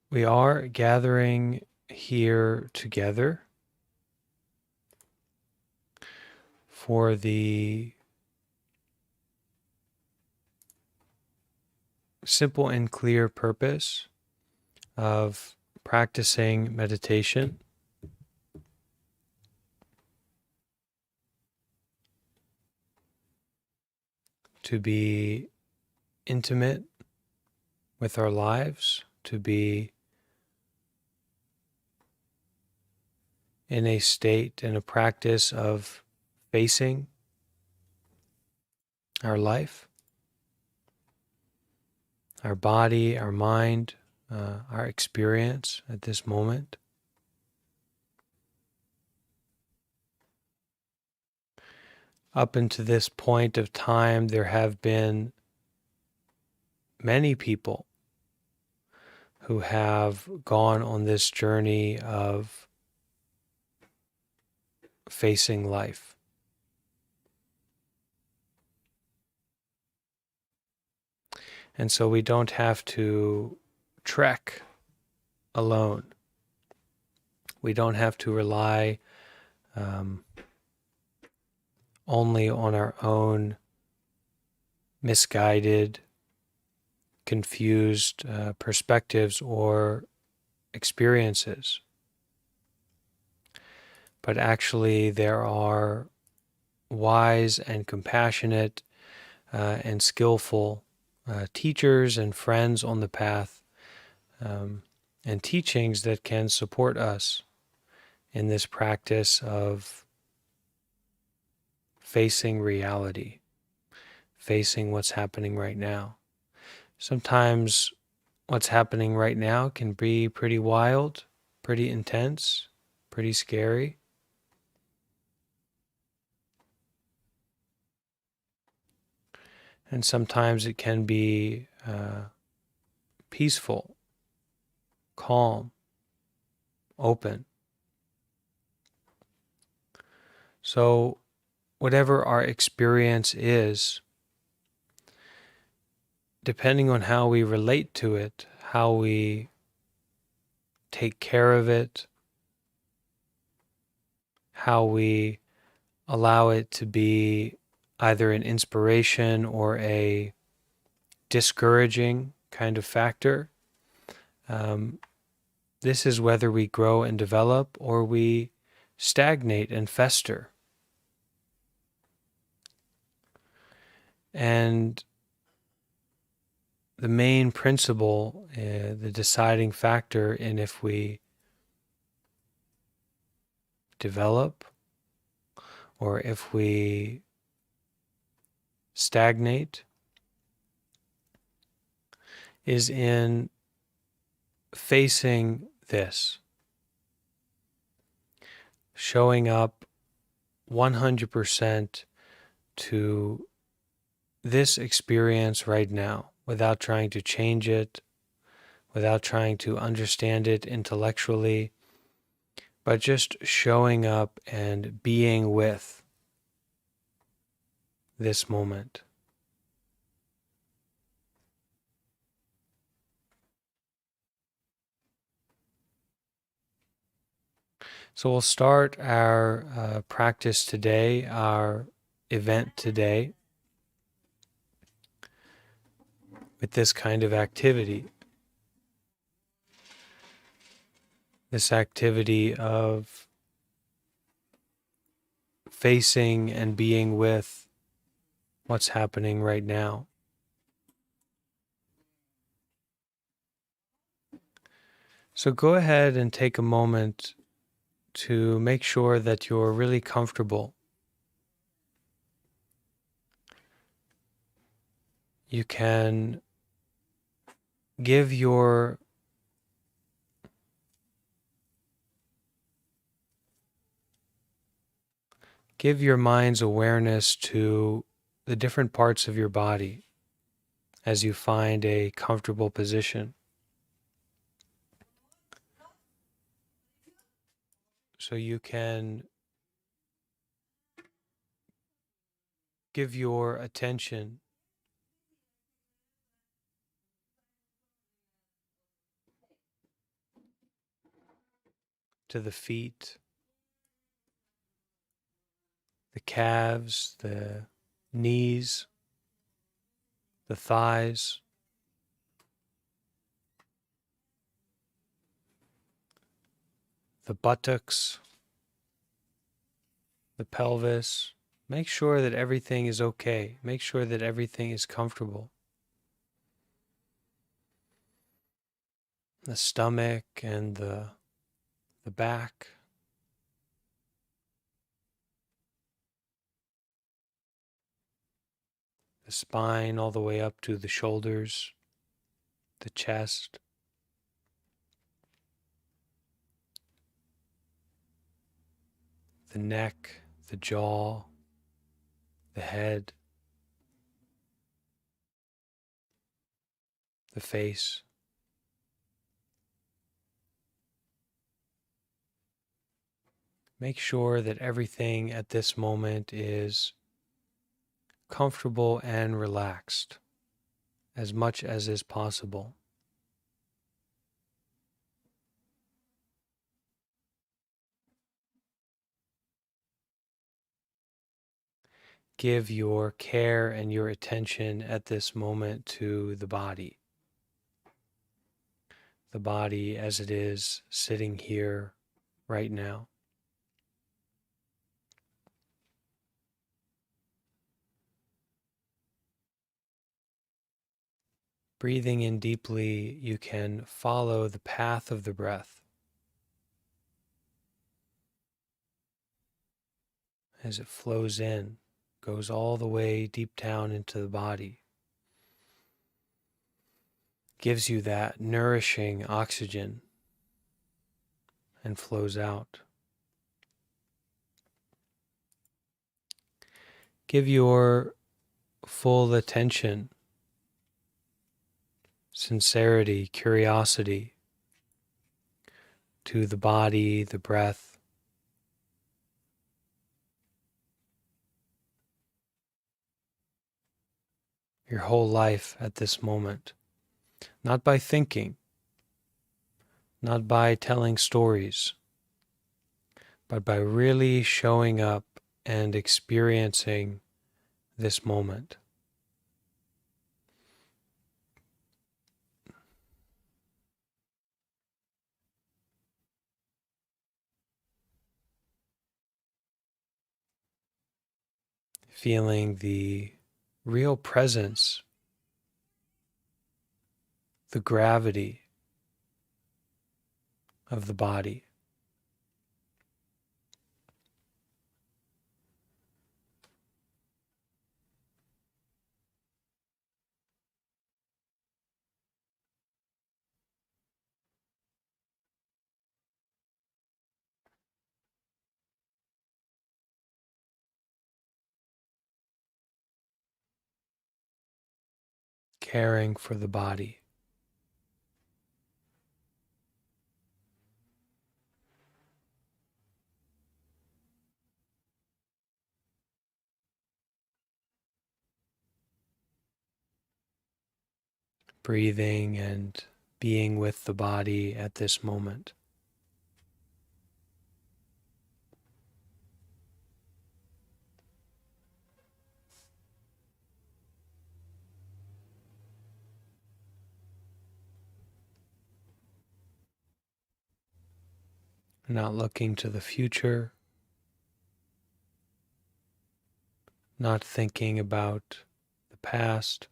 We are gathering here together for the simple and clear purpose of practicing meditation, to be intimate with our lives, to be in a state and a practice of facing our life, our body, our mind, our experience at this moment. Up until this point of time, there have been many people who have gone on this journey of facing life. And so we don't have to trek alone. We don't have to rely only on our own misguided, confused perspectives or experiences. But actually, there are wise and compassionate and skillful teachers and friends on the path, and teachings that can support us in this practice of facing reality, facing what's happening right now. Sometimes what's happening right now can be pretty wild, pretty intense, pretty scary. And sometimes it can be peaceful, calm, open. So, whatever our experience is, depending on how we relate to it, how we take care of it, how we allow it to be either an inspiration or a discouraging kind of factor, this is whether we grow and develop or we stagnate and fester. And the main principle, the deciding factor in if we develop or if we stagnate, is in facing this, showing up 100% to this experience right now without trying to change it, without trying to understand it intellectually, but just showing up and being with this moment. So we'll start our practice today, our event today, with this kind of activity. This activity of facing and being with what's happening right now. So go ahead and take a moment to make sure that you're really comfortable. You can give your mind's awareness to the different parts of your body as you find a comfortable position. So you can give your attention to the feet, the calves, the knees, the thighs, the buttocks, the pelvis. Make sure that everything is okay. Make sure that everything is comfortable. The stomach and the back, the spine all the way up to the shoulders, the chest, the neck, the jaw, the head, the face. Make sure that everything at this moment is comfortable and relaxed as much as is possible. Give your care and your attention at this moment to the body as it is sitting here right now. Breathing in deeply, you can follow the path of the breath as it flows in, goes all the way deep down into the body, gives you that nourishing oxygen, and flows out. Give your full attention, sincerity, curiosity to the body, the breath. Your whole life at this moment, not by thinking, not by telling stories, but by really showing up and experiencing this moment. Feeling the real presence, the gravity of the body. Caring for the body. Breathing and being with the body at this moment. Not looking to the future, not thinking about the past,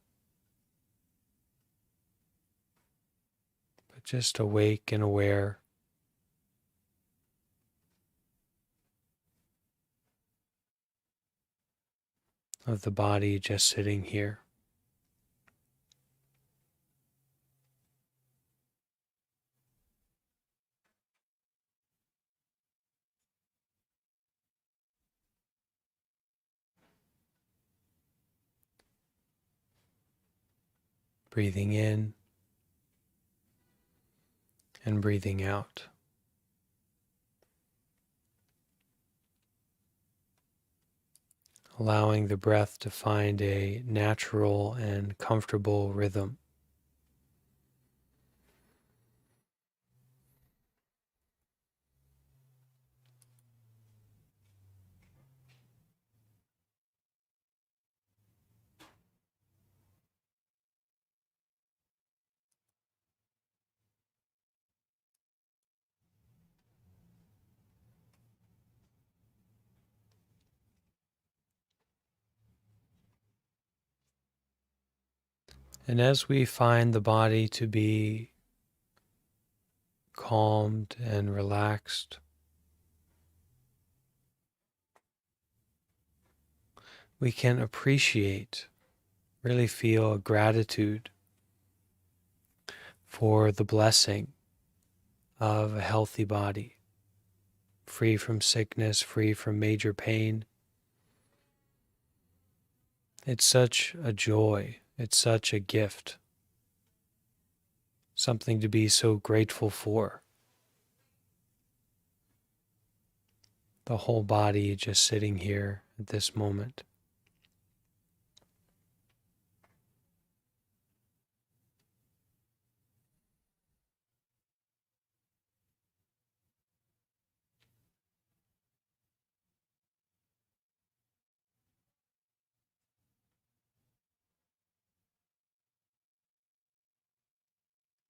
but just awake and aware of the body just sitting here. Breathing in and breathing out. Allowing the breath to find a natural and comfortable rhythm. And as we find the body to be calmed and relaxed, we can appreciate, really feel a gratitude for the blessing of a healthy body, free from sickness, free from major pain. It's such a joy, it's such a gift, something to be so grateful for. The whole body just sitting here at this moment.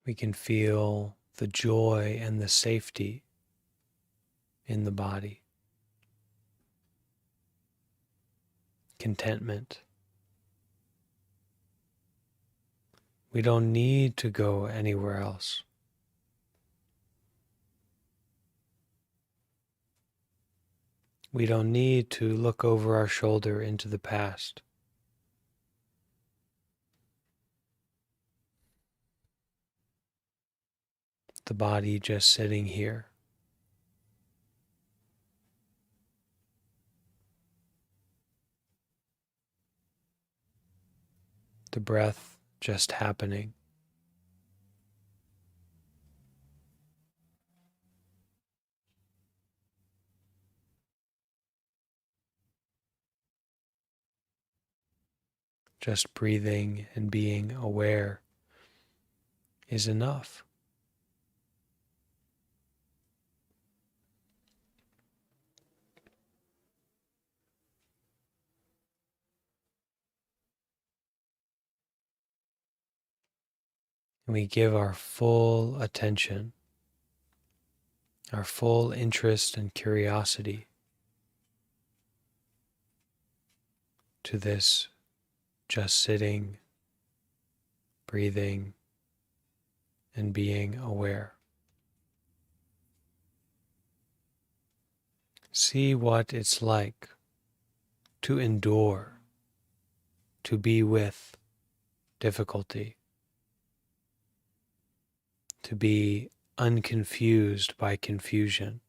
We can feel the joy and the safety in the body, contentment. We don't need to go anywhere else. We don't need to look over our shoulder into the past. The body just sitting here. The breath just happening. Just breathing and being aware is enough. And we give our full attention, our full interest and curiosity to this just sitting, breathing, and being aware. See what it's like to endure, to be with difficulty, to be unconfused by confusion.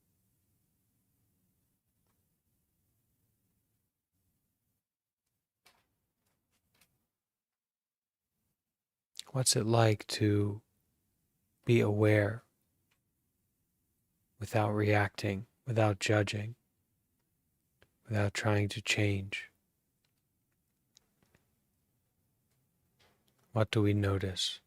What's it like to be aware without reacting, without judging, without trying to change? What do we notice?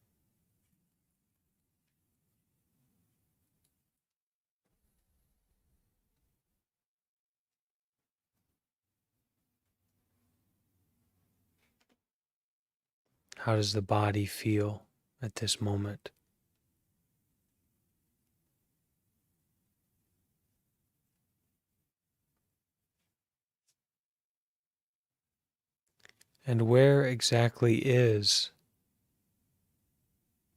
How does the body feel at this moment? And where exactly is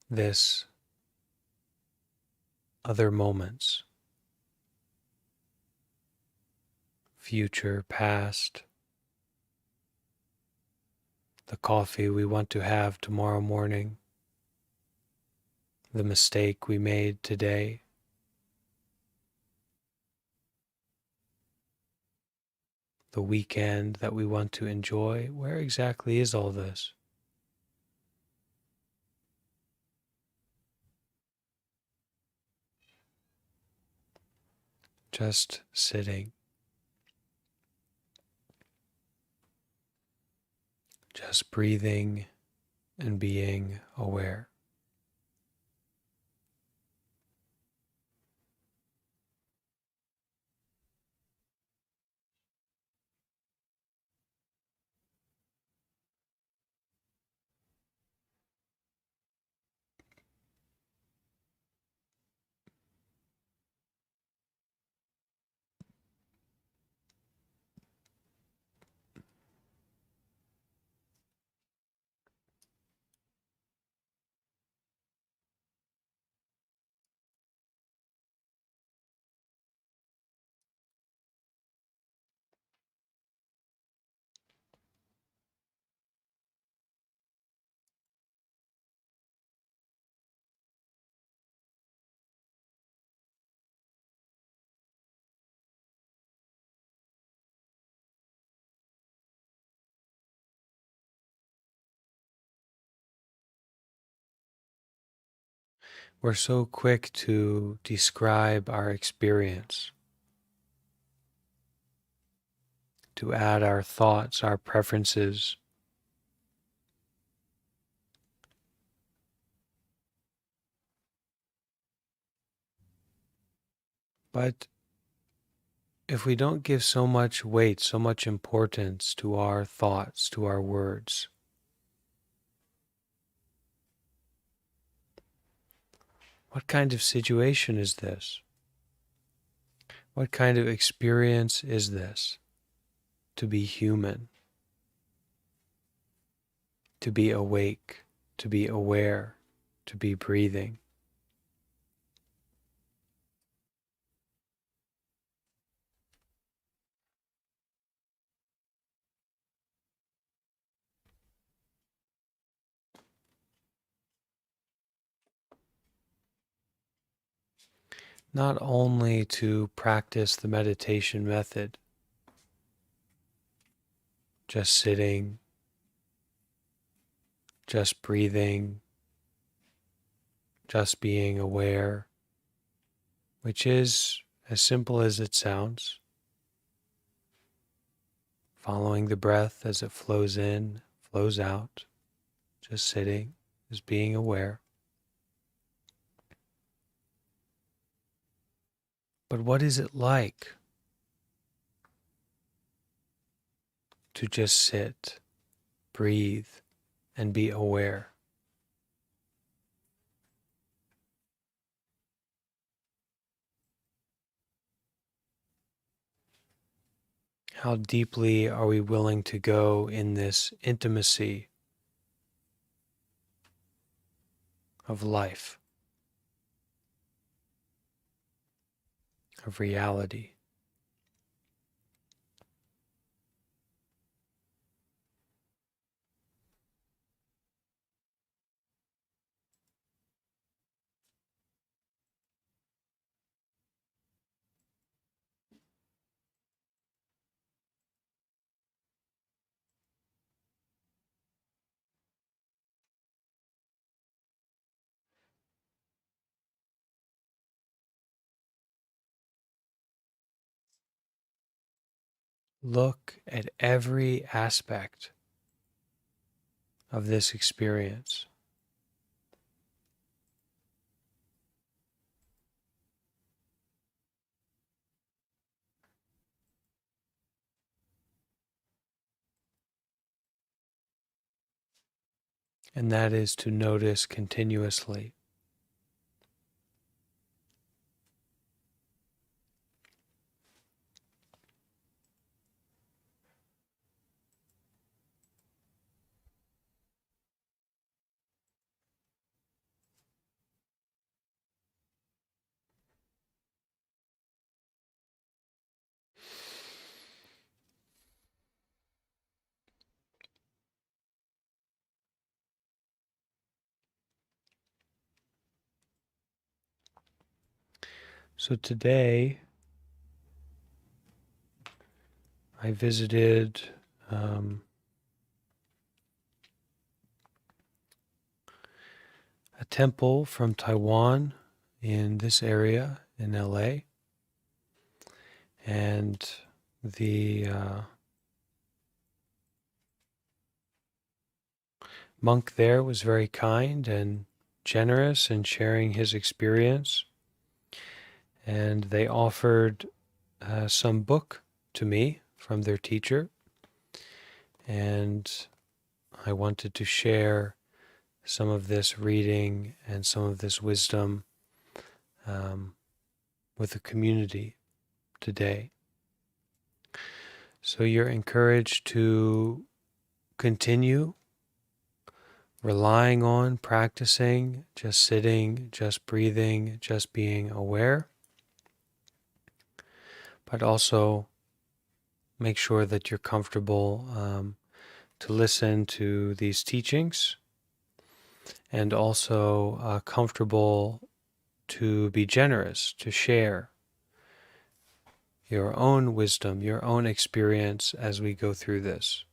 this other moments? Future, past, the coffee we want to have tomorrow morning, the mistake we made today, the weekend that we want to enjoy. Where exactly is all this? Just sitting, just breathing and being aware. we're so quick to describe our experience, to add our thoughts, our preferences. But if we don't give so much weight, so much importance to our thoughts, to our words, what kind of situation is this? What kind of experience is this? To be human, to be awake, to be aware, to be breathing. Not only to practice the meditation method, just sitting, just breathing, just being aware, which is as simple as it sounds, following the breath as it flows in, flows out, just sitting, just being aware. But what is it like to just sit, breathe, and be aware? How deeply are we willing to go in this intimacy of life, of reality? Look at every aspect of this experience. And that is to notice continuously. So today I visited a temple from Taiwan in this area in LA, and the monk there was very kind and generous in sharing his experience, and they offered some book to me from their teacher, and I wanted to share some of this reading and some of this wisdom um, with the community today. So you're encouraged to continue relying on, practicing, just sitting, just breathing, just being aware, but also make sure that you're comfortable to listen to these teachings, and also comfortable to be generous, to share your own wisdom, your own experience as we go through this.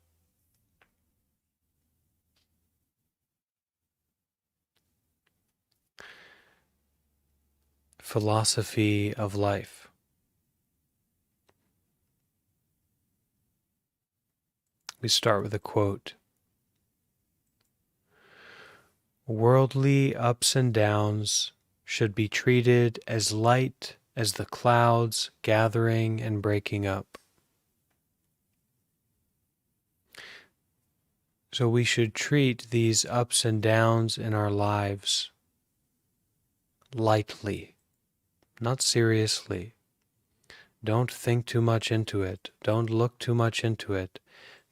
philosophy of life. We start with a quote. Worldly ups and downs should be treated as light as the clouds gathering and breaking up. So we should treat these ups and downs in our lives lightly, not seriously. Don't think too much into it. Don't look too much into it.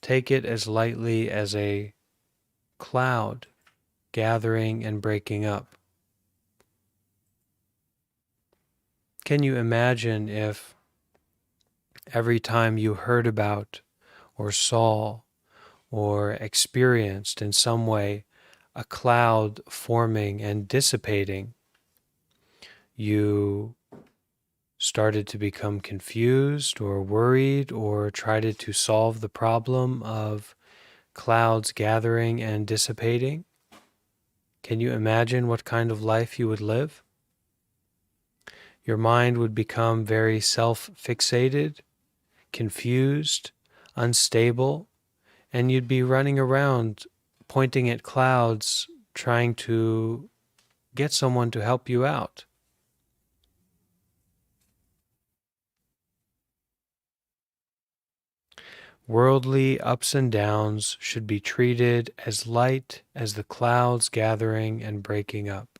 Take it as lightly as a cloud gathering and breaking up. Can you imagine if every time you heard about or saw or experienced in some way a cloud forming and dissipating, you started to become confused or worried or tried to solve the problem of clouds gathering and dissipating? Can you imagine what kind of life you would live? Your mind would become very self-fixated, confused, unstable, and you'd be running around pointing at clouds trying to get someone to help you out. Worldly ups and downs should be treated as light as the clouds gathering and breaking up.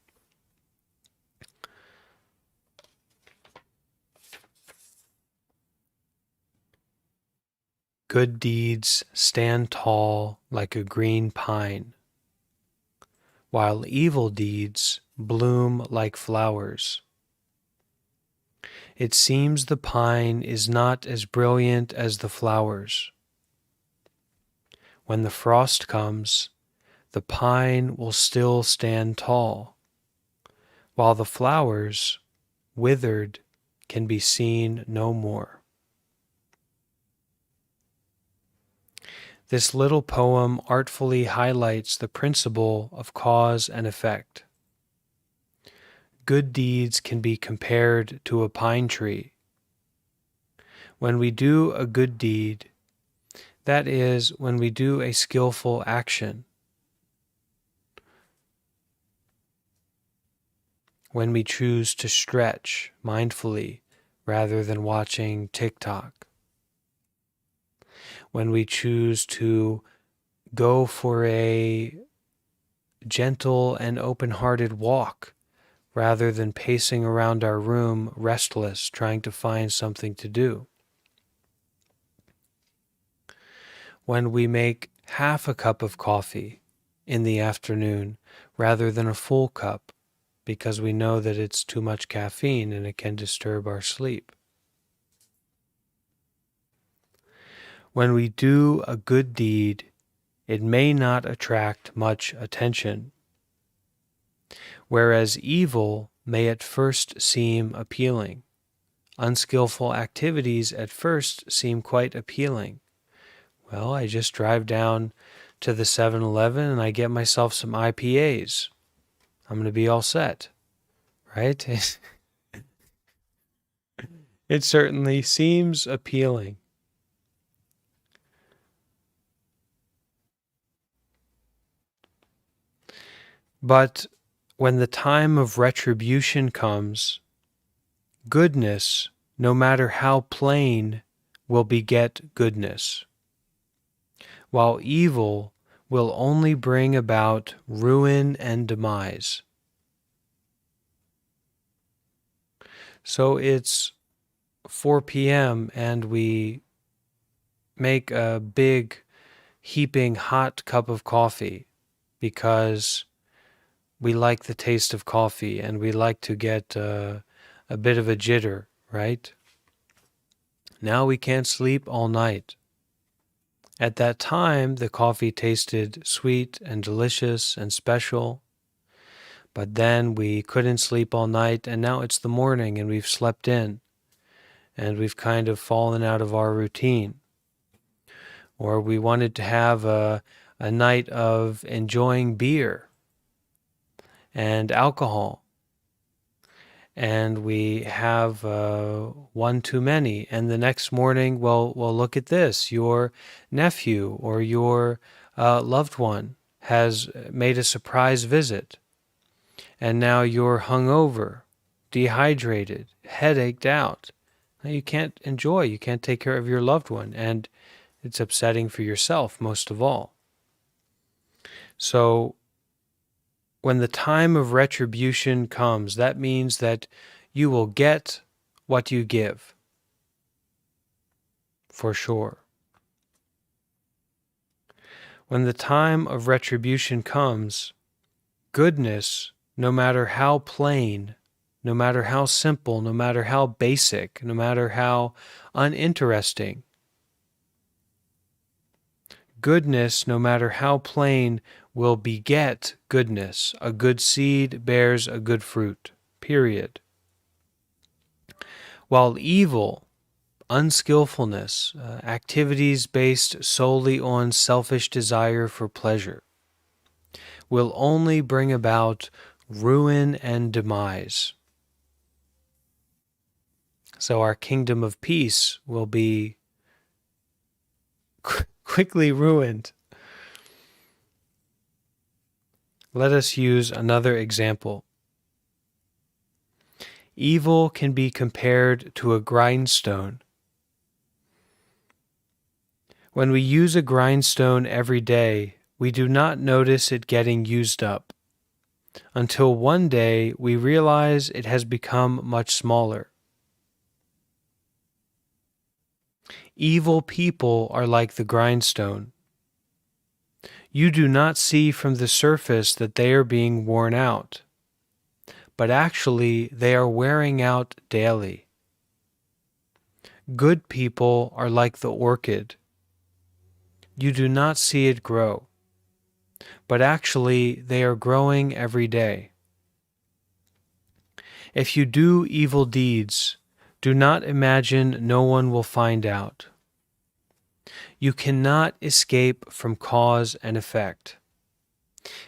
Good deeds stand tall like a green pine, while evil deeds bloom like flowers. It seems the pine is not as brilliant as the flowers. When the frost comes, the pine will still stand tall, while the flowers, withered, can be seen no more. This little poem artfully highlights the principle of cause and effect. Good deeds can be compared to a pine tree. When we do a good deed, that is, when we do a skillful action, when we choose to stretch mindfully rather than watching TikTok, when we choose to go for a gentle and open-hearted walk rather than pacing around our room restless, trying to find something to do. When we make half a cup of coffee in the afternoon rather than a full cup because we know that it's too much caffeine and it can disturb our sleep. When we do a good deed, it may not attract much attention, whereas evil may at first seem appealing. Unskillful activities at first seem quite appealing. Well, I just drive down to the 7-Eleven and I get myself some IPAs. I'm going to be all set, right? It certainly seems appealing. But when the time of retribution comes, goodness, no matter how plain, will beget goodness, while evil will only bring about ruin and demise. So it's 4 p.m. and we make a big, heaping hot cup of coffee because we like the taste of coffee and we like to get a bit of a jitter, right? Now we can't sleep all night. At that time, the coffee tasted sweet and delicious and special, but then we couldn't sleep all night, and now it's the morning and we've slept in, and we've kind of fallen out of our routine. Or we wanted to have a night of enjoying beer and alcohol, and we have one too many. And the next morning, well, look at this. Your nephew or your loved one has made a surprise visit, and now you're hungover, dehydrated, headached out. Now you can't enjoy, you can't take care of your loved one, and it's upsetting for yourself most of all. So when the time of retribution comes, that means that you will get what you give, for sure. When the time of retribution comes, goodness, no matter how plain, no matter how simple, no matter how basic, no matter how uninteresting, goodness, no matter how plain, will beget goodness. A good seed bears a good fruit, period. While evil, unskillfulness, activities based solely on selfish desire for pleasure, will only bring about ruin and demise. So our kingdom of peace will be quickly ruined. Let us use another example. Evil can be compared to a grindstone. When we use a grindstone every day, we do not notice it getting used up, until one day we realize it has become much smaller. Evil people are like the grindstone. You do not see from the surface that they are being worn out, but actually they are wearing out daily. Good people are like the orchid. You do not see it grow, but actually they are growing every day. If you do evil deeds, do not imagine no one will find out. You cannot escape from cause and effect,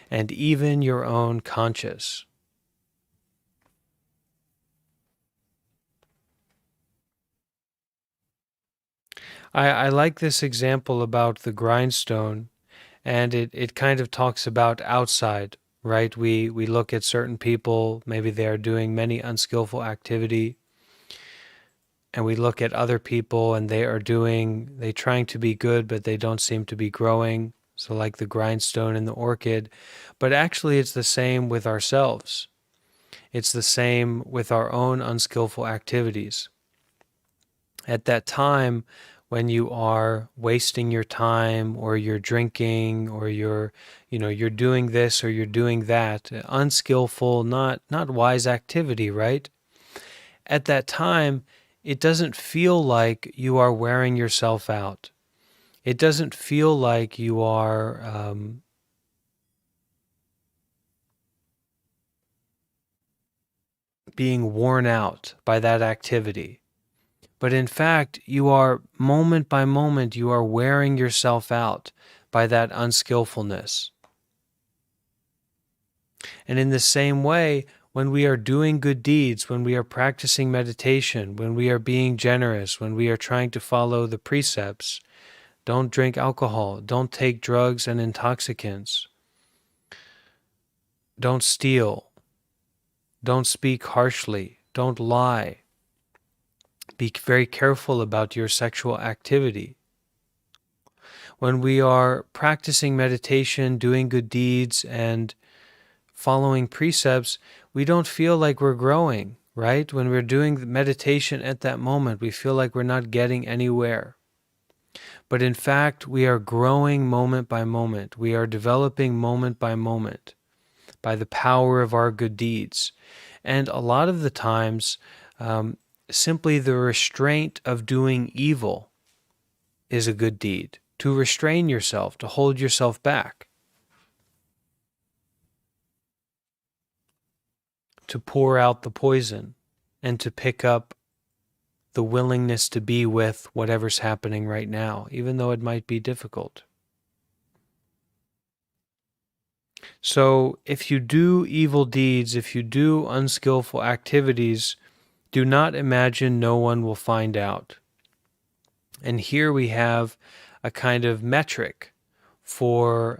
and even your own conscience. I like this example about the grindstone, and it kind of talks about outside, right? We look at certain people, maybe they are doing many unskillful activity, and we look at other people and they trying to be good, but they don't seem to be growing. So like the grindstone and the orchid, but actually it's the same with ourselves. It's the same with our own unskillful activities. At that time when you are wasting your time, or you're drinking, or you're doing this or you're doing that, unskillful, not wise activity, right? At that time, it doesn't feel like you are wearing yourself out. It doesn't feel like you are being worn out by that activity. But in fact, you are, moment by moment, you are wearing yourself out by that unskillfulness. And in the same way, when we are doing good deeds, when we are practicing meditation, when we are being generous, when we are trying to follow the precepts, don't drink alcohol, don't take drugs and intoxicants, don't steal, don't speak harshly, don't lie. Be very careful about your sexual activity. When we are practicing meditation, doing good deeds, and following precepts, we don't feel like we're growing, right? When we're doing the meditation at that moment, we feel like we're not getting anywhere. But in fact, we are growing moment by moment. We are developing moment by moment by the power of our good deeds. And a lot of the times, simply the restraint of doing evil is a good deed. To restrain yourself, to hold yourself back, to pour out the poison, and to pick up the willingness to be with whatever's happening right now, even though it might be difficult. So if you do evil deeds, if you do unskillful activities, do not imagine no one will find out. And here we have a kind of metric for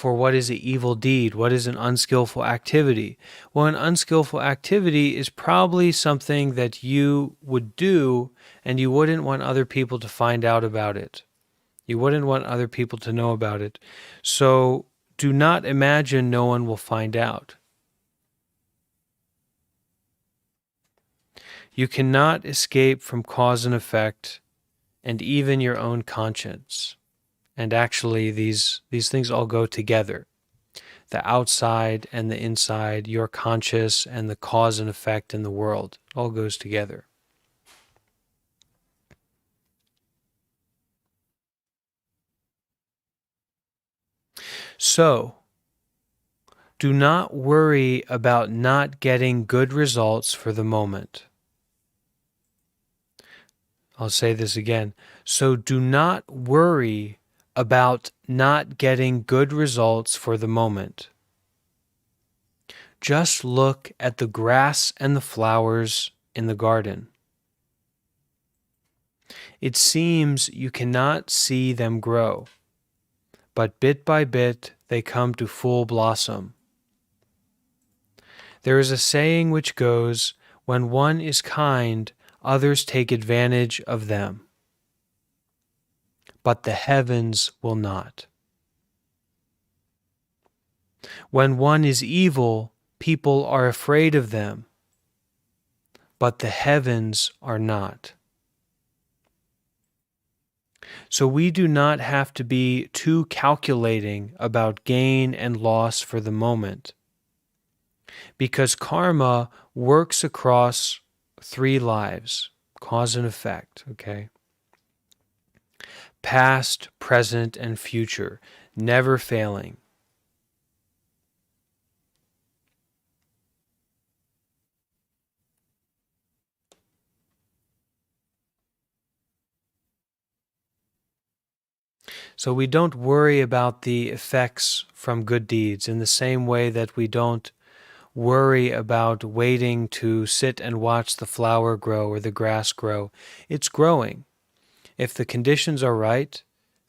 what is an evil deed, what is an unskillful activity. Well, an unskillful activity is probably something that you would do and you wouldn't want other people to find out about it. You wouldn't want other people to know about it. So do not imagine no one will find out. You cannot escape from cause and effect and even your own conscience. And actually, these things all go together. The outside and the inside, your conscious and the cause and effect in the world, all goes together. So, do not worry about not getting good results for the moment. I'll say this again. So do not worry about not getting good results for the moment. Just look at the grass and the flowers in the garden. It seems you cannot see them grow, but bit by bit they come to full blossom. There is a saying which goes, when one is kind, others take advantage of them. But the heavens will not. When one is evil, people are afraid of them, but the heavens are not. So we do not have to be too calculating about gain and loss for the moment, because karma works across 3 lives, cause and effect, okay? Past, present, and future, never failing. So we don't worry about the effects from good deeds in the same way that we don't worry about waiting to sit and watch the flower grow or the grass grow. It's growing. If the conditions are right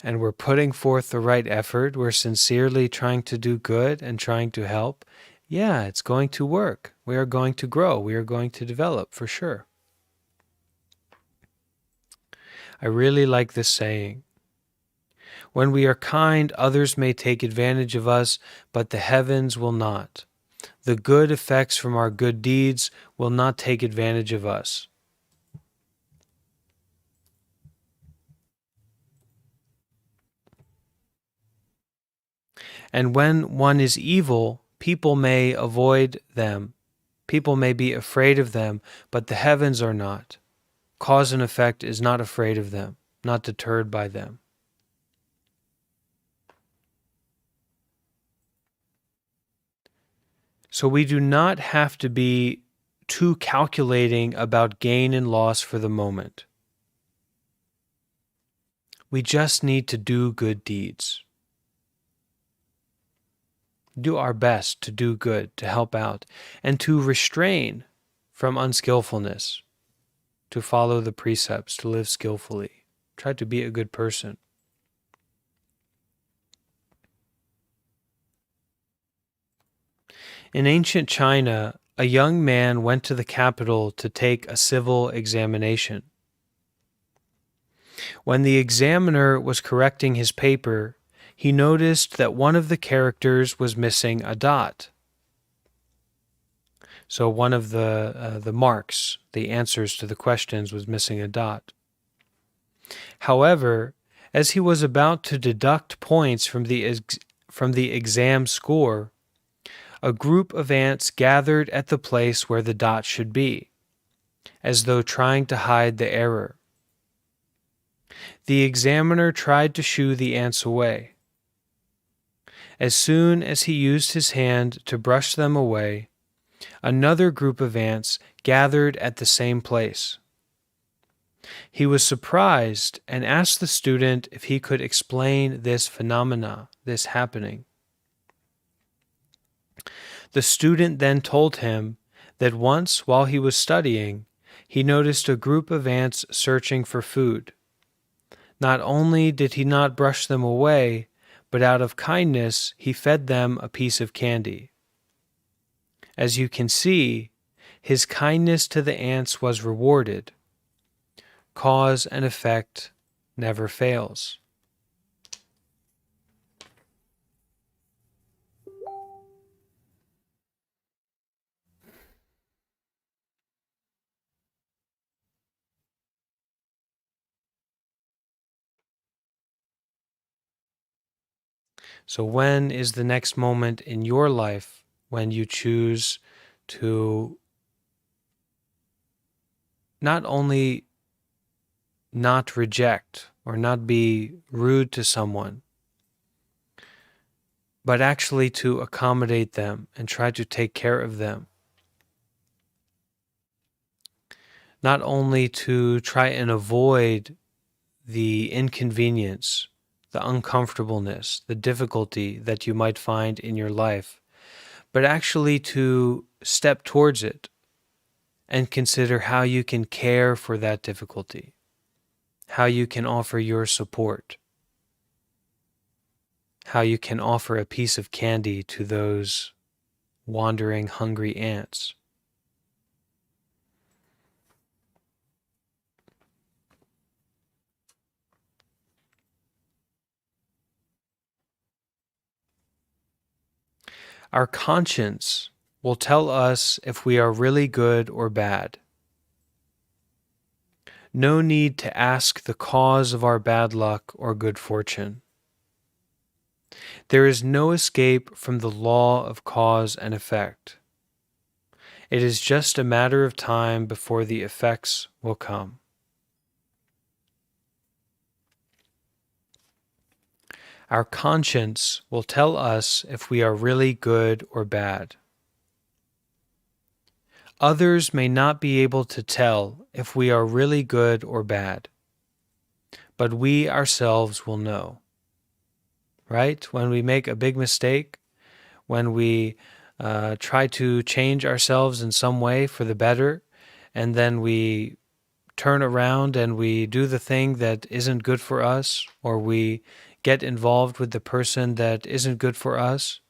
and we're putting forth the right effort, we're sincerely trying to do good and trying to help, yeah, it's going to work. We are going to grow. We are going to develop for sure. I really like this saying. When we are kind, others may take advantage of us, but the heavens will not. The good effects from our good deeds will not take advantage of us. And when one is evil, people may avoid them. People may be afraid of them, but the heavens are not. Cause and effect is not afraid of them, not deterred by them. So we do not have to be too calculating about gain and loss for the moment. We just need to do good deeds. Do our best to do good, to help out, and to restrain from unskillfulness, to follow the precepts, to live skillfully. Try to be a good person. In ancient China, a young man went to the capital to take a civil examination. When the examiner was correcting his paper, he noticed that one of the characters was missing a dot. So one of the marks, the answers to the questions, was missing a dot. However, as he was about to deduct points from the exam score, a group of ants gathered at the place where the dot should be, as though trying to hide the error. The examiner tried to shoo the ants away. As soon as he used his hand to brush them away, another group of ants gathered at the same place. He was surprised and asked the student if he could explain this phenomena, this happening. The student then told him that once, while he was studying, he noticed a group of ants searching for food. Not only did he not brush them away, but out of kindness he fed them a piece of candy. As you can see, his kindness to the ants was rewarded. Cause and effect never fails. So when is the next moment in your life when you choose to not only not reject or not be rude to someone, but actually to accommodate them and try to take care of them? Not only to try and avoid the inconvenience, the uncomfortableness, the difficulty that you might find in your life, but actually to step towards it and consider how you can care for that difficulty, how you can offer your support, how you can offer a piece of candy to those wandering, hungry ants. Our conscience will tell us if we are really good or bad. No need to ask the cause of our bad luck or good fortune. There is no escape from the law of cause and effect. It is just a matter of time before the effects will come. Our conscience will tell us if we are really good or bad. Others may not be able to tell if we are really good or bad, but we ourselves will know. Right? When we make a big mistake, when we try to change ourselves in some way for the better, and then we turn around and we do the thing that isn't good for us, or we get involved with the person that isn't good for us,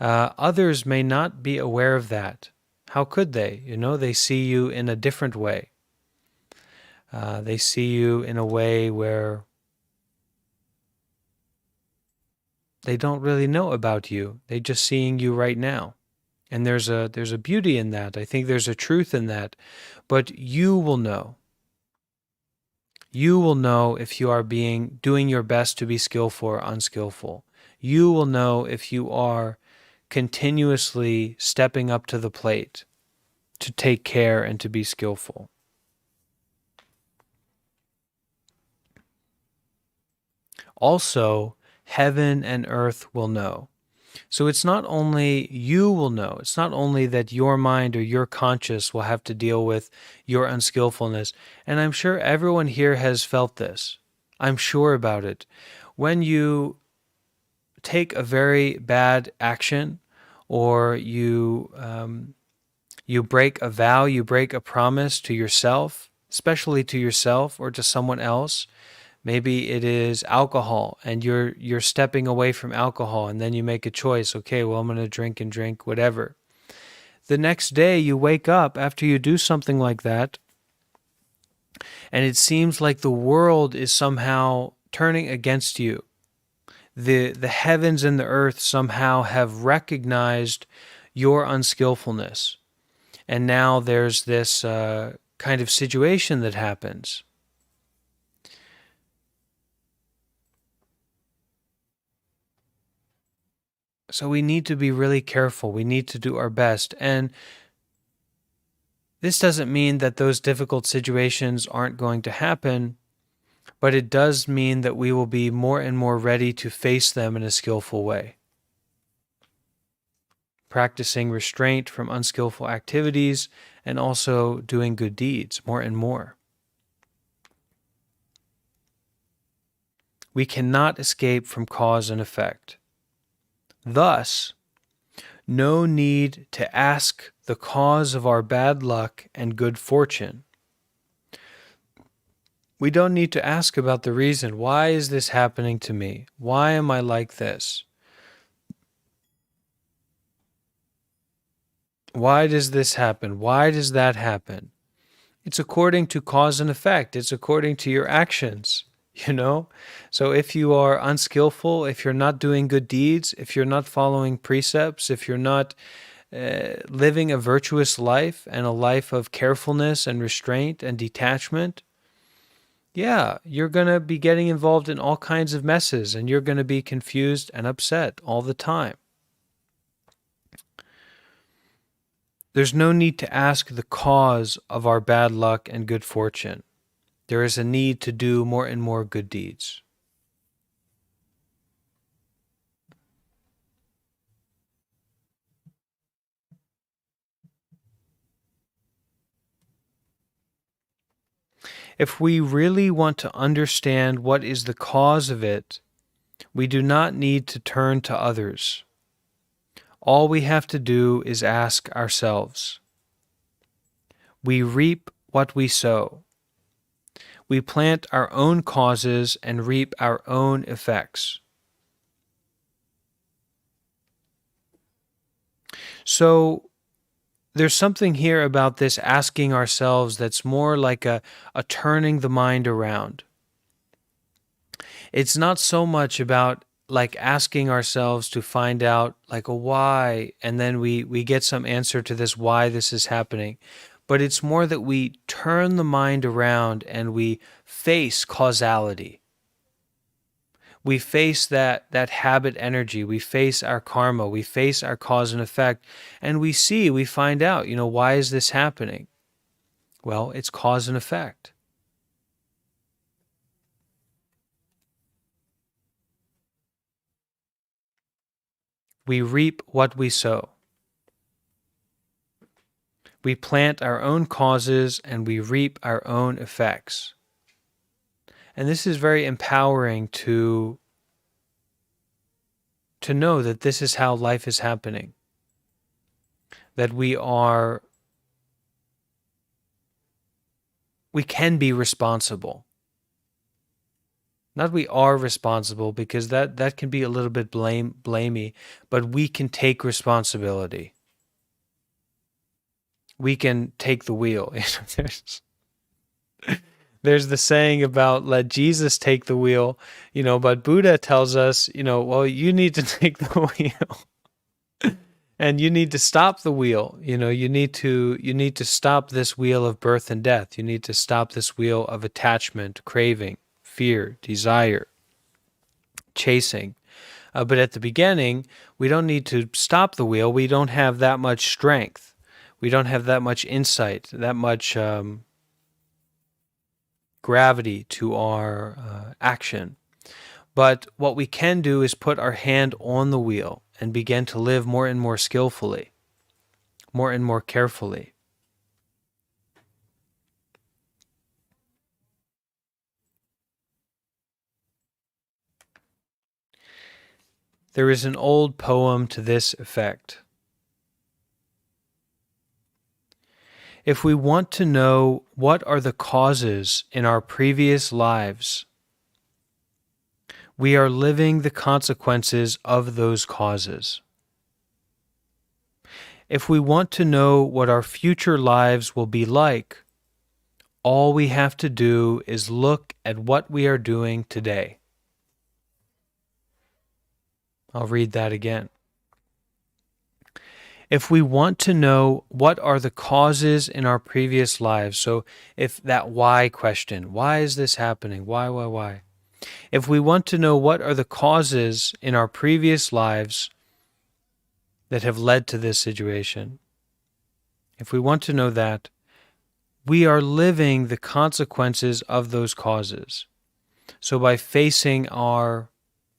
others may not be aware of that. How could they? They see you in a different way. They see you in a way where they don't really know about you. They're just seeing you right now. And there's a beauty in that. I think there's a truth in that. But you will know. You will know if you are doing your best to be skillful or unskillful. You will know if you are continuously stepping up to the plate to take care and to be skillful. Also, heaven and earth will know. So it's not only you will know, it's not only that your mind or your conscience will have to deal with your unskillfulness. And I'm sure everyone here has felt this. I'm sure about it. When you take a very bad action, or you break a vow, you break a promise to yourself, especially to yourself or to someone else. Maybe it is alcohol, and you're stepping away from alcohol, and then you make a choice. Okay, well, I'm going to drink and drink whatever. The next day you wake up after you do something like that, and it seems like the world is somehow turning against you. The heavens and the earth somehow have recognized your unskillfulness. And now there's this kind of situation that happens. So we need to be really careful. We need to do our best. And this doesn't mean that those difficult situations aren't going to happen, but it does mean that we will be more and more ready to face them in a skillful way. Practicing restraint from unskillful activities and also doing good deeds more and more. We cannot escape from cause and effect. Thus, no need to ask the cause of our bad luck and good fortune. We don't need to ask about the reason. Why is this happening to me? Why am I like this? Why does this happen? Why does that happen? It's according to cause and effect. It's according to your actions, you know? So if you are unskillful, if you're not doing good deeds, if you're not following precepts, if you're not living a virtuous life and a life of carefulness and restraint and detachment, yeah, you're going to be getting involved in all kinds of messes and you're going to be confused and upset all the time. There's no need to ask the cause of our bad luck and good fortune. There is a need to do more and more good deeds. If we really want to understand what is the cause of it, we do not need to turn to others. All we have to do is ask ourselves. We reap what we sow. We plant our own causes and reap our own effects. So there's something here about this asking ourselves that's more like a turning the mind around. It's not so much about like asking ourselves to find out like a why, and then we get some answer to this why this is happening. But it's more that we turn the mind around and we face causality. We face that habit energy, we face our karma, we face our cause and effect, and we find out, why is this happening? Well, it's cause and effect. We reap what we sow. We plant our own causes and we reap our own effects. And this is very empowering to know that this is how life is happening. That we can be responsible. Not we are responsible, because that can be a little bit blamey, but we can take responsibility. We can take the wheel. There's the saying about let Jesus take the wheel, but Buddha tells us, well, you need to take the wheel. And you need to stop the wheel. You need to stop this wheel of birth and death. You need to stop this wheel of attachment, craving, fear, desire, chasing. But at the beginning, we don't need to stop the wheel. We don't have that much strength. We don't have that much insight, that much gravity to our action. But what we can do is put our hand on the wheel and begin to live more and more skillfully, more and more carefully. There is an old poem to this effect. If we want to know what are the causes in our previous lives, we are living the consequences of those causes. If we want to know what our future lives will be like, all we have to do is look at what we are doing today. I'll read that again. If we want to know what are the causes in our previous lives, so if that why question, why is this happening? Why? If we want to know what are the causes in our previous lives that have led to this situation, if we want to know that, we are living the consequences of those causes. So by facing our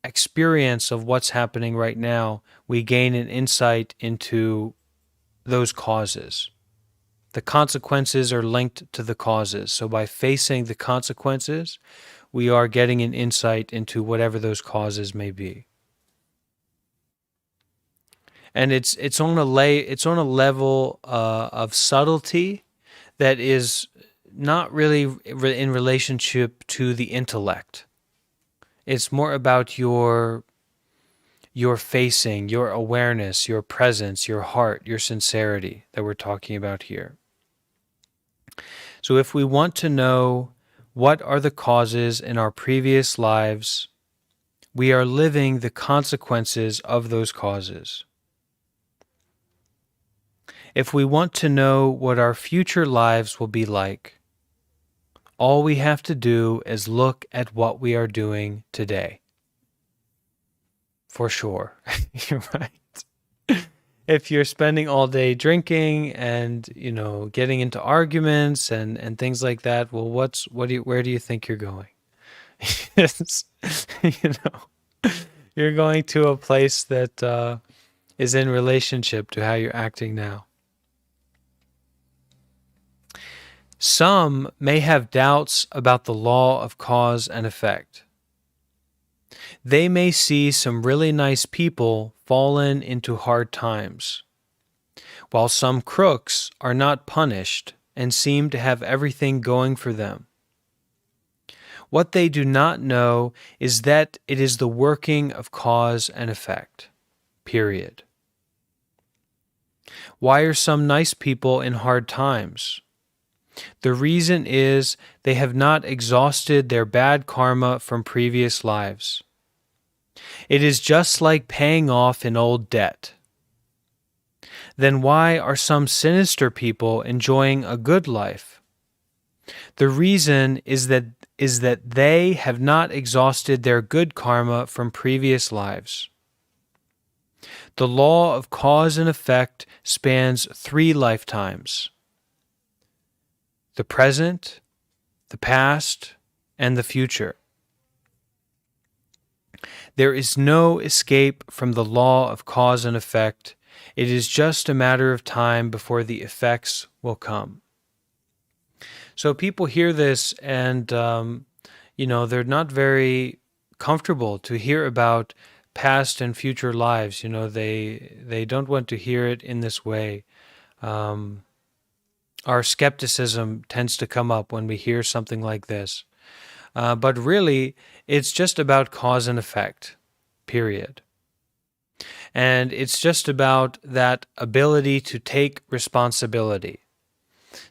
experience of what's happening right now, we gain an insight into those causes. The consequences are linked to the causes. So by facing the consequences, we are getting an insight into whatever those causes may be. and it's on a level of subtlety that is not really in relationship to the intellect. It's more about your facing, your awareness, your presence, your heart, your sincerity that we're talking about here. So if we want to know what are the causes in our previous lives, we are living the consequences of those causes. If we want to know what our future lives will be like, all we have to do is look at what we are doing today. For sure. You're right. If you're spending all day drinking and, getting into arguments and things like that, well, where do you think you're going? It's, you know, you're going to a place that is in relationship to how you're acting now. Some may have doubts about the law of cause and effect. They may see some really nice people fallen into hard times, while some crooks are not punished and seem to have everything going for them. What they do not know is that it is the working of cause and effect. Period. Why are some nice people in hard times? The reason is they have not exhausted their bad karma from previous lives. It is just like paying off an old debt. Then why are some sinister people enjoying a good life? The reason is that they have not exhausted their good karma from previous lives. The law of cause and effect spans 3 lifetimes: the present, the past, and the future. There is no escape from the law of cause and effect. It is just a matter of time before the effects will come. So people hear this and, they're not very comfortable to hear about past and future lives. They don't want to hear it in this way. Our skepticism tends to come up when we hear something like this. But really, it's just about cause and effect, period. And it's just about that ability to take responsibility.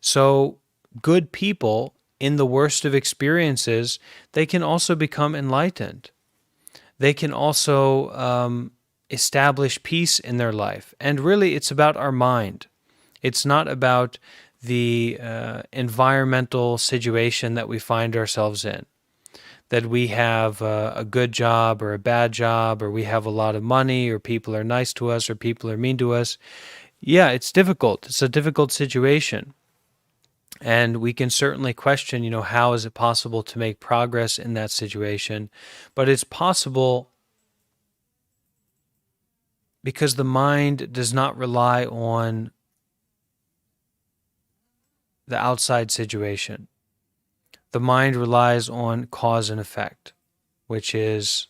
So good people, in the worst of experiences, they can also become enlightened. They can also establish peace in their life. And really, it's about our mind. It's not about the environmental situation that we find ourselves in, that we have a good job or a bad job, or we have a lot of money, or people are nice to us, or people are mean to us. Yeah, it's difficult. It's a difficult situation. And we can certainly question, how is it possible to make progress in that situation? But it's possible because the mind does not rely on the outside situation. The mind relies on cause and effect, which is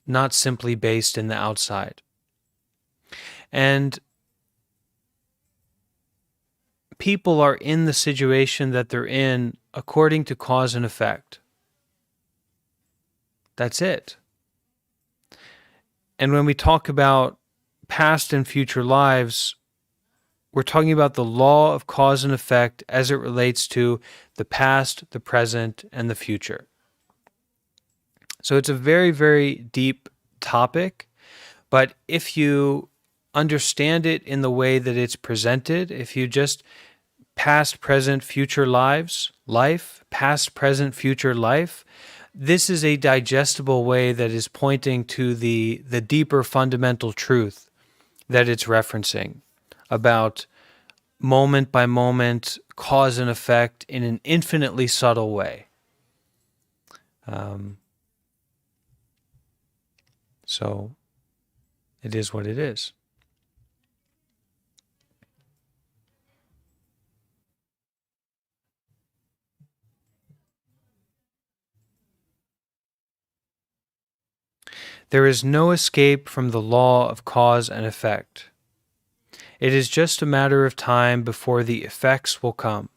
not simply based in the outside. And people are in the situation that they're in according to cause and effect. That's it. And when we talk about past and future lives, we're talking about the law of cause and effect as it relates to the past, the present, and the future. So it's a very, very deep topic, but if you understand it in the way that it's presented, if you just past, present, future life, past, present, future life, this is a digestible way that is pointing to the deeper fundamental truth that it's referencing about moment by moment cause and effect in an infinitely subtle way. So it is what it is. There is no escape from the law of cause and effect. It is just a matter of time before the effects will come.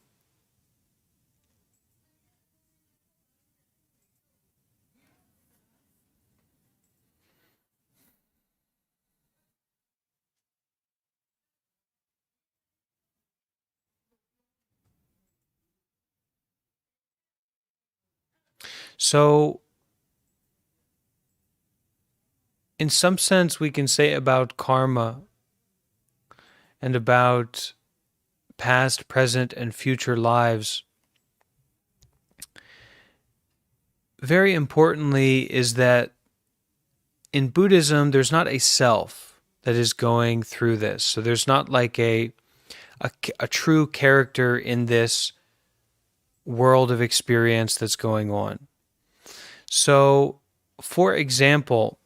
So, in some sense, we can say about karma and about past, present, and future lives, very importantly, is that in Buddhism, there's not a self that is going through this. So there's not like a true character in this world of experience that's going on. So, for example,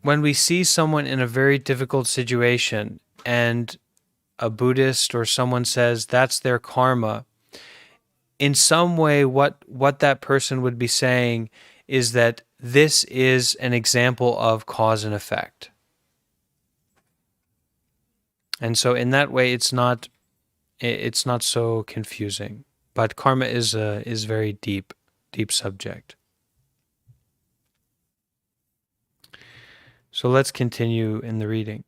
when we see someone in a very difficult situation and a Buddhist or someone says that's their karma, in some way what that person would be saying is that this is an example of cause and effect. And so in that way it's not so confusing. But karma is very deep subject. So let's continue in the reading.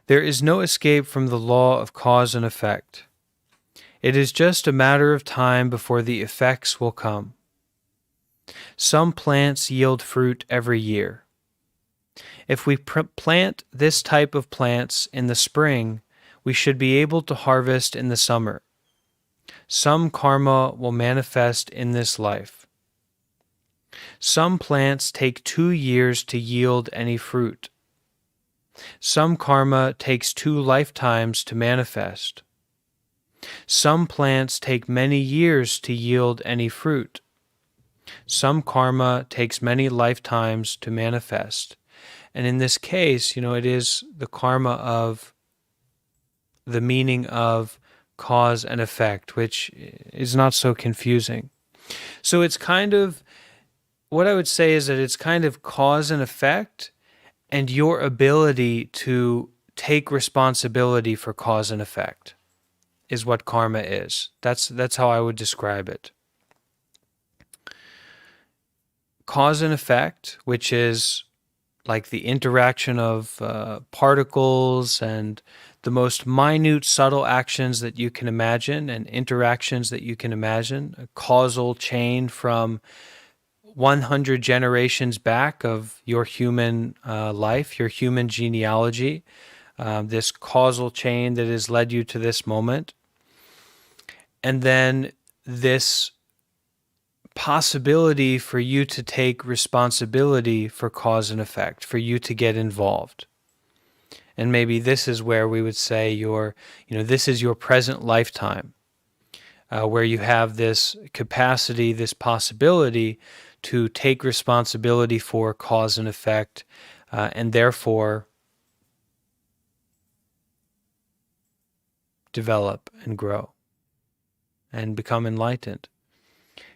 There is no escape from the law of cause and effect. It is just a matter of time before the effects will come. Some plants yield fruit every year. If we plant this type of plants in the spring, we should be able to harvest in the summer. Some karma will manifest in this life. Some plants take 2 years to yield any fruit. Some karma takes 2 lifetimes to manifest. Some plants take many years to yield any fruit. Some karma takes many lifetimes to manifest. And in this case, it is the karma of the meaning of cause and effect, which is not so confusing. So it's kind of, what I would say is that it's kind of cause and effect and your ability to take responsibility for cause and effect is what karma is. That's how I would describe it. Cause and effect, which is like the interaction of particles and the most minute, subtle actions that you can imagine and interactions that you can imagine, a causal chain from 100 generations back of your human life, your human genealogy, this causal chain that has led you to this moment. And then this possibility for you to take responsibility for cause and effect, for you to get involved. And maybe this is where we would say this is your present lifetime, where you have this capacity, this possibility to take responsibility for cause and effect, and therefore develop and grow and become enlightened.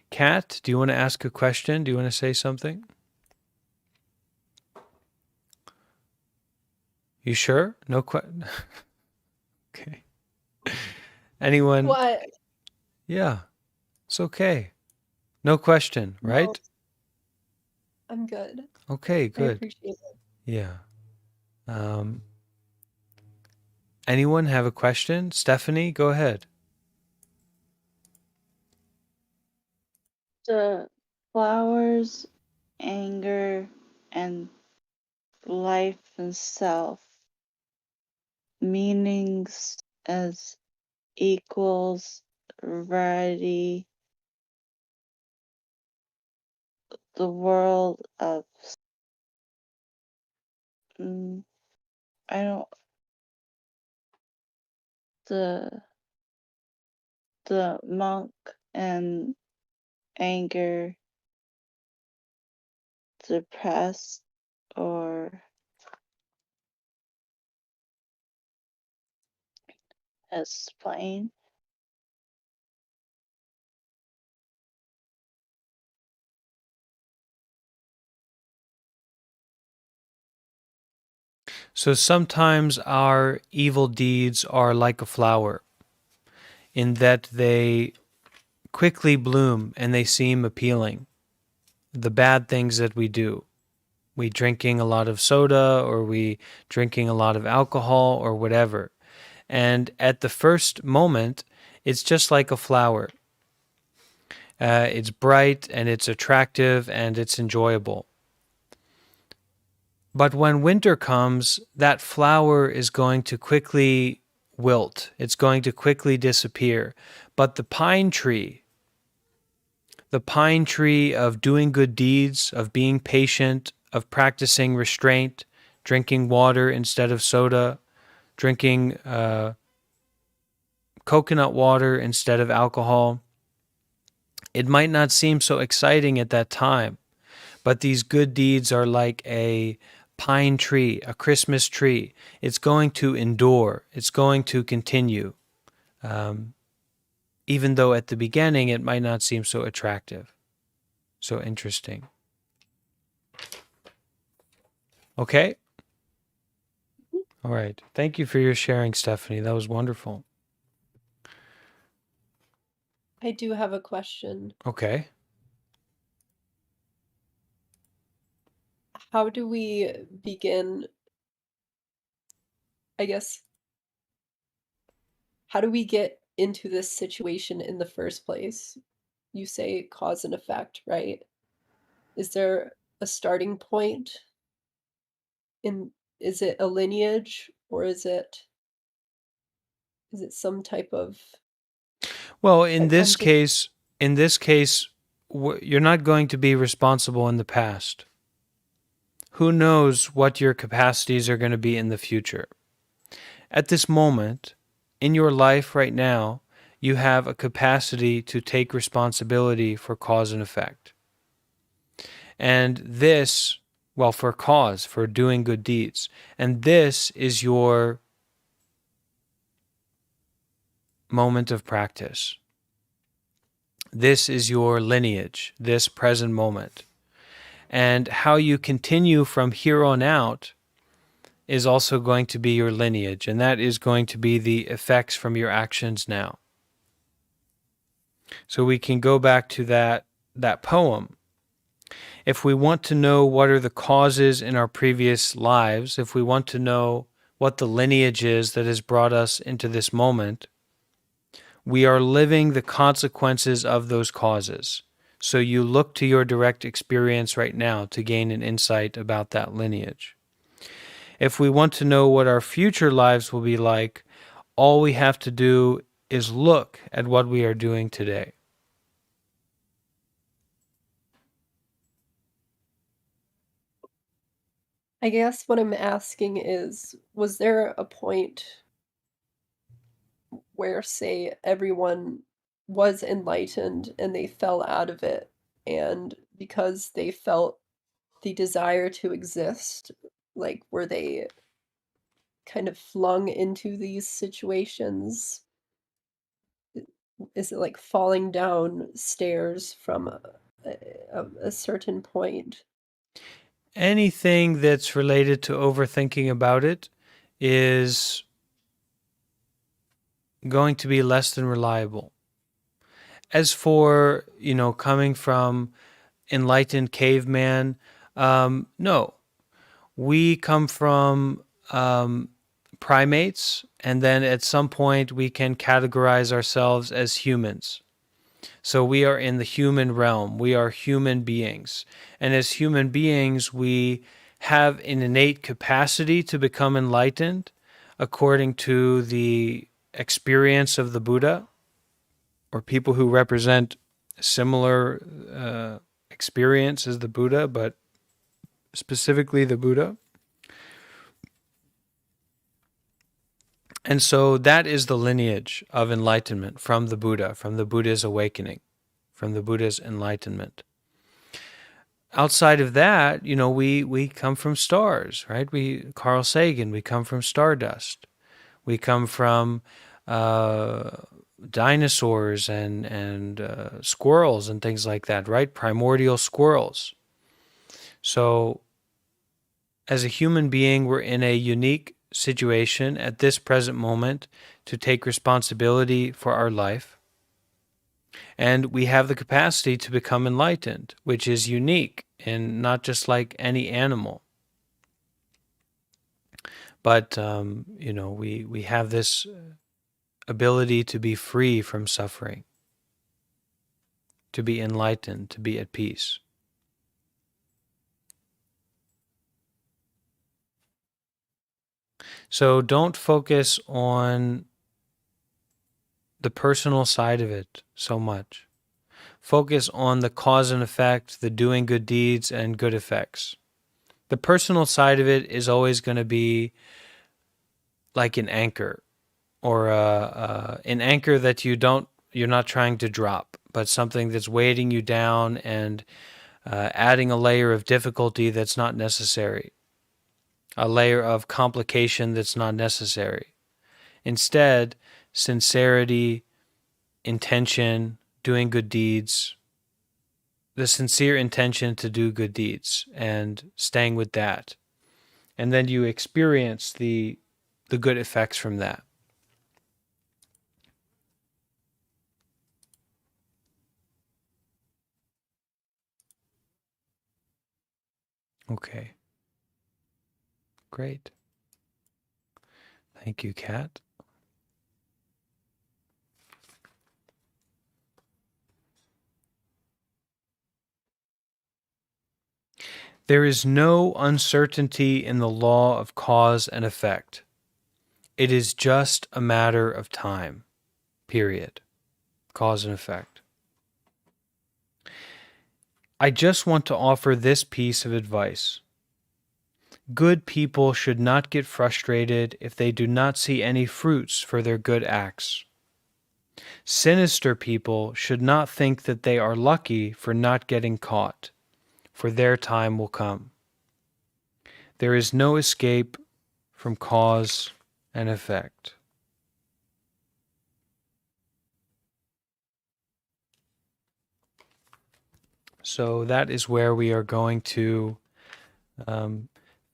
Kat, do you want to ask a question? Do you want to say something? You sure? No question. Okay. Anyone? What? Yeah, it's okay. No question, No, right? I'm good. Okay, I good. appreciate it. Yeah. Um, Anyone have a question? Stephanie, go ahead. The flowers, anger, and life and self meanings as equals variety, the world of mm, I don't the monk and anger, depressed or explain. So sometimes our evil deeds are like a flower in that they quickly bloom and they seem appealing. The bad things that we do, we drinking a lot of soda or we drinking a lot of alcohol or whatever. And at the first moment, it's just like a flower. It's bright and it's attractive and it's enjoyable. But when winter comes, that flower is going to quickly wilt. It's going to quickly disappear. But the pine tree of doing good deeds, of being patient, of practicing restraint, drinking water instead of soda, drinking coconut water instead of alcohol, it might not seem so exciting at that time, but these good deeds are like a pine tree, a Christmas tree. It's going to endure, it's going to continue, even though at the beginning it might not seem so attractive, so interesting. Okay? All right. Thank you for your sharing, Stephanie. That was wonderful. I do have a question. Okay. How do we begin, I guess, how do we get into this situation in the first place? You say cause and effect, right? Is there a starting point? In Is it a lineage or is it some type of Well, I'm just in this case, you're not going to be responsible in the past. Who knows what your capacities are going to be in the future? At this moment, in your life right now, you have a capacity to take responsibility for cause and effect. And this, well, for cause, for doing good deeds. And this is your moment of practice. This is your lineage, this present moment. And how you continue from here on out is also going to be your lineage, and that is going to be the effects from your actions now. So we can go back to that poem. If we want to know what are the causes in our previous lives, if we want to know what the lineage is that has brought us into this moment, we are living the consequences of those causes. So you look to your direct experience right now to gain an insight about that lineage. If we want to know what our future lives will be like, all we have to do is look at what we are doing today. I guess what I'm asking is, was there a point where, say, everyone was enlightened and they fell out of it, and because they felt the desire to exist, like, were they kind of flung into these situations? Is it like falling down stairs from a certain point? Anything that's related to overthinking about it is going to be less than reliable. As for, coming from enlightened caveman, no. We come from primates, and then at some point we can categorize ourselves as humans. So we are in the human realm. We are human beings. And as human beings, we have an innate capacity to become enlightened according to the experience of the Buddha or people who represent similar experience as the Buddha, but specifically the Buddha. And so that is the lineage of enlightenment from the Buddha, from the Buddha's awakening, from the Buddha's enlightenment. Outside of that, we come from stars, right? Carl Sagan, we come from stardust. We come from dinosaurs and squirrels and things like that, right? Primordial squirrels. So as a human being, we're in a unique situation at this present moment to take responsibility for our life. And we have the capacity to become enlightened, which is unique and not just like any animal. But, we have this ability to be free from suffering, to be enlightened, to be at peace. So don't focus on the personal side of it so much. Focus on the cause and effect, the doing good deeds and good effects. The personal side of it is always going to be like an anchor, or an anchor that you're not trying to drop, but something that's weighting you down and adding a layer of difficulty that's not necessary, a layer of complication that's not necessary. Instead, sincerity, intention, doing good deeds, the sincere intention to do good deeds and staying with that. And then you experience the good effects from that. Okay, great. Thank you, Kat. There is no uncertainty in the law of cause and effect. It is just a matter of time, period. Cause and effect. I just want to offer this piece of advice. Good people should not get frustrated if they do not see any fruits for their good acts. Sinister people should not think that they are lucky for not getting caught, for their time will come. There is no escape from cause and effect. So that is where we are going to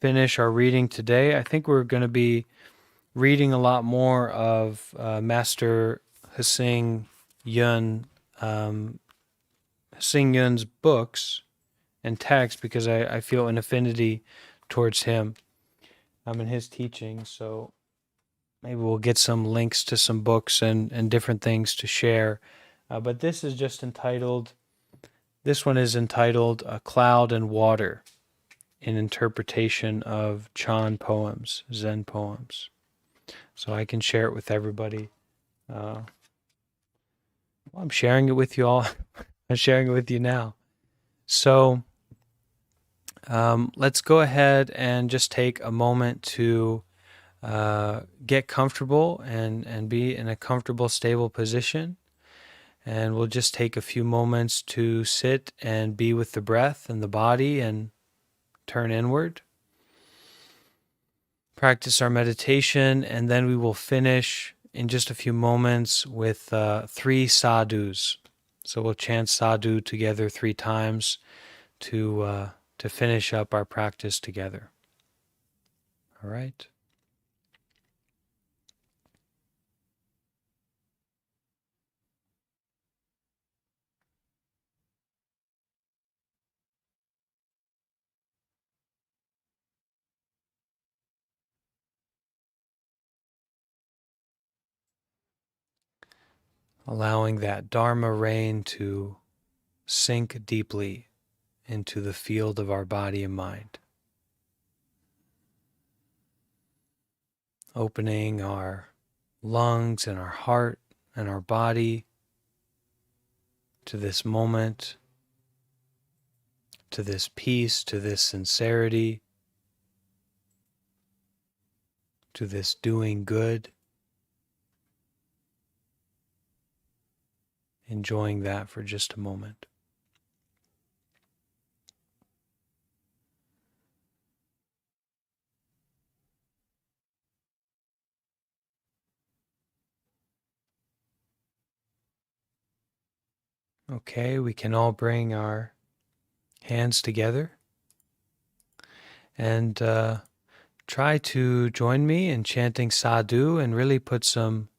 finish our reading today. I think we're going to be reading a lot more of Master Hsing Yun, Hsing Yun's books and texts, because I feel an affinity towards him in his teachings. So maybe we'll get some links to some books and different things to share. But this is just entitled, this one is entitled A Cloud and Water, in interpretation of Chan poems, Zen poems. So I can share it with everybody. I'm sharing it with you all. I'm sharing it with you now. So let's go ahead and just take a moment to get comfortable and be in a comfortable, stable position. And we'll just take a few moments to sit and be with the breath and the body and turn inward. Practice our meditation, and then we will finish in just a few moments with 3 sadhus. So we'll chant sadhu together 3 times to finish up our practice together. All right. Allowing that Dharma rain to sink deeply into the field of our body and mind. Opening our lungs and our heart and our body to this moment, to this peace, to this sincerity, to this doing good. Enjoying that for just a moment. Okay, we can all bring our hands together And try to join me in chanting sadhu and really put some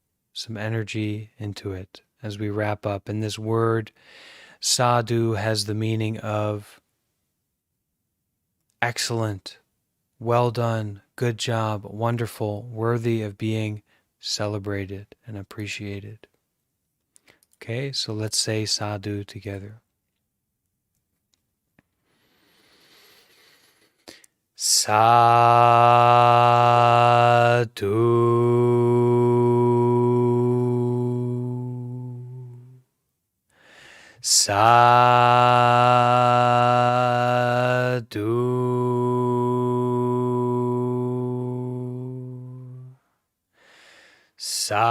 energy into it as we wrap up. And this word sadhu has the meaning of excellent, well done, good job, wonderful, worthy of being celebrated and appreciated. Okay, so let's say sadhu together. Sadhu. Sadhu. Sadhu.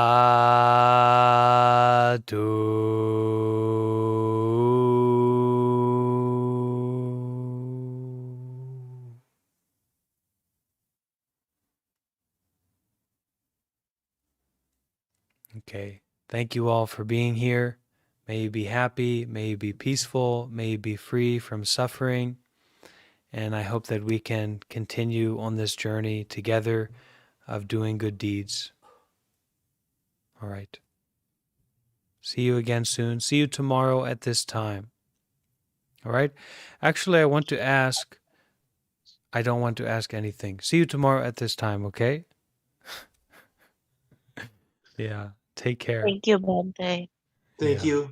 Okay. Thank you all for being here. May you be happy. May you be peaceful. May you be free from suffering. And I hope that we can continue on this journey together of doing good deeds. All right. See you again soon. See you tomorrow at this time. All right. Actually, I want to ask. I don't want to ask anything. See you tomorrow at this time, okay? Yeah. Take care. Thank you, Bante. Thank Yeah. you.